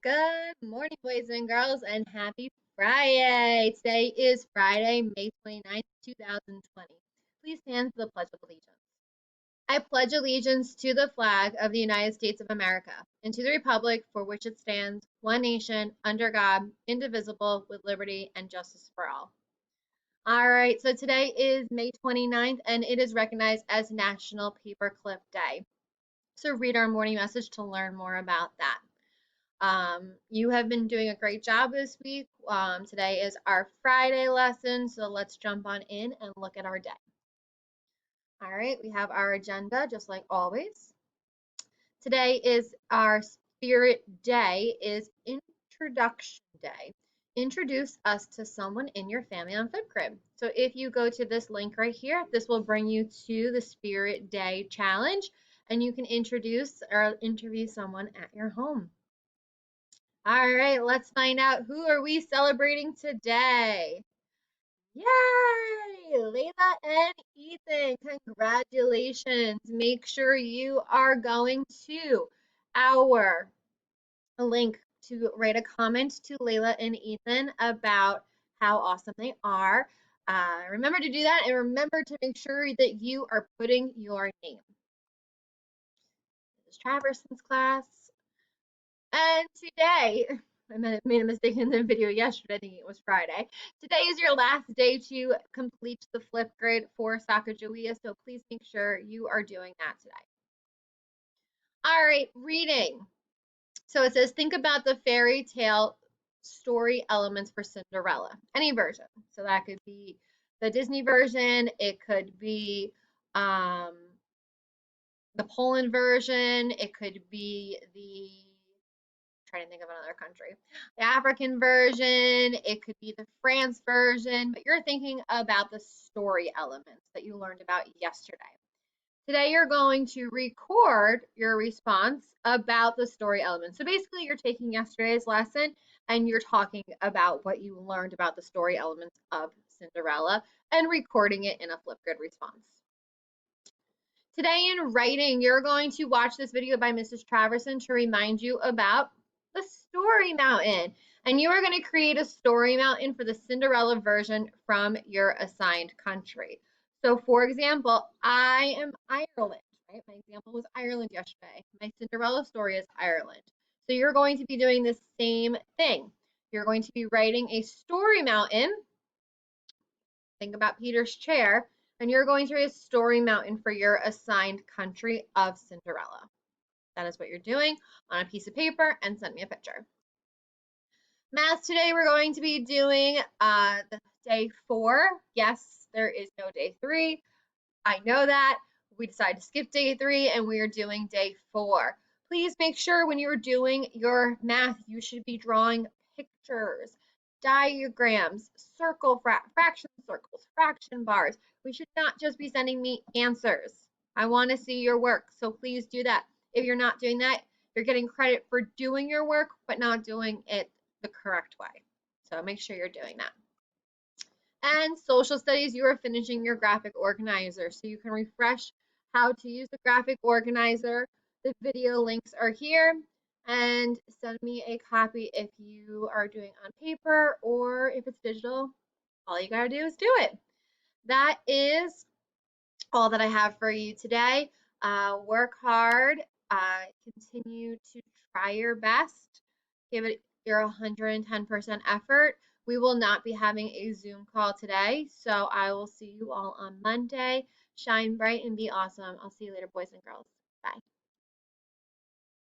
Good morning, boys and girls, and happy Friday. Today is Friday, May 29th, 2020. Please stand for the Pledge of Allegiance. I pledge allegiance to the flag of the United States of America and to the republic for which it stands, one nation, under God, indivisible, with liberty and justice for all. All right, so today is May 29th, and it is recognized as National Paperclip Day. So read our morning message to learn more about that. You have been doing a great job this week. Today is our Friday lesson, so let's jump on in and look at our day. All right, we have our agenda just like always. Today is our Spirit Day, is Introduction Day. Introduce us to someone in your family on Flipgrid. So if you go to this link right here, this will bring you to the Spirit Day challenge, and you can introduce or interview someone at your home. All right, let's find out who are we celebrating today. Yay! Layla and Ethan, congratulations. Make sure you are going to our link to write a comment to Layla and Ethan about how awesome they are. Remember to do that, and remember to make sure that you are putting your name. This is Traverson's class. And today, I made a mistake in the video yesterday, thinking it was Friday. Today is your last day to complete the Flipgrid for Sacagawea, so please make sure you are doing that today. All right, reading. So it says, think about the fairy tale story elements for Cinderella, any version. So that could be the Disney version, it could be the Poland version, it could be the trying to think of another country. The African version, it could be the France version, but you're thinking about the story elements that you learned about yesterday. Today you're going to record your response about the story elements. So basically you're taking yesterday's lesson and you're talking about what you learned about the story elements of Cinderella and recording it in a Flipgrid response. Today in writing, you're going to watch this video by Mrs. Traverson to remind you about the story mountain. And you are going to create a story mountain for the Cinderella version from your assigned country. So for example, I am Ireland, right? My example was Ireland yesterday. My Cinderella story is Ireland. So you're going to be doing the same thing. You're going to be writing a story mountain. Think about Peter's chair, and you're going to write a story mountain for your assigned country of Cinderella. That is what you're doing on a piece of paper, and send me a picture. Math today, we're going to be doing day 4. Yes, there is no day 3. I know that. We decided to skip day 3, and we are doing day 4. Please make sure when you're doing your math, you should be drawing pictures, diagrams, fraction circles, fraction bars. We should not just be sending me answers. I want to see your work, so please do that. If you're not doing that, you're getting credit for doing your work, but not doing it the correct way. So make sure you're doing that. And social studies, you are finishing your graphic organizer, so you can refresh how to use the graphic organizer. The video links are here, and send me a copy if you are doing on paper, or if it's digital, all you gotta do is do it. That is all that I have for you today. Work hard, continue to try your best, give it your 110% effort. We will not be having a Zoom call today, so I will see you all on Monday. Shine bright and be awesome. I'll see you later, boys and girls. Bye.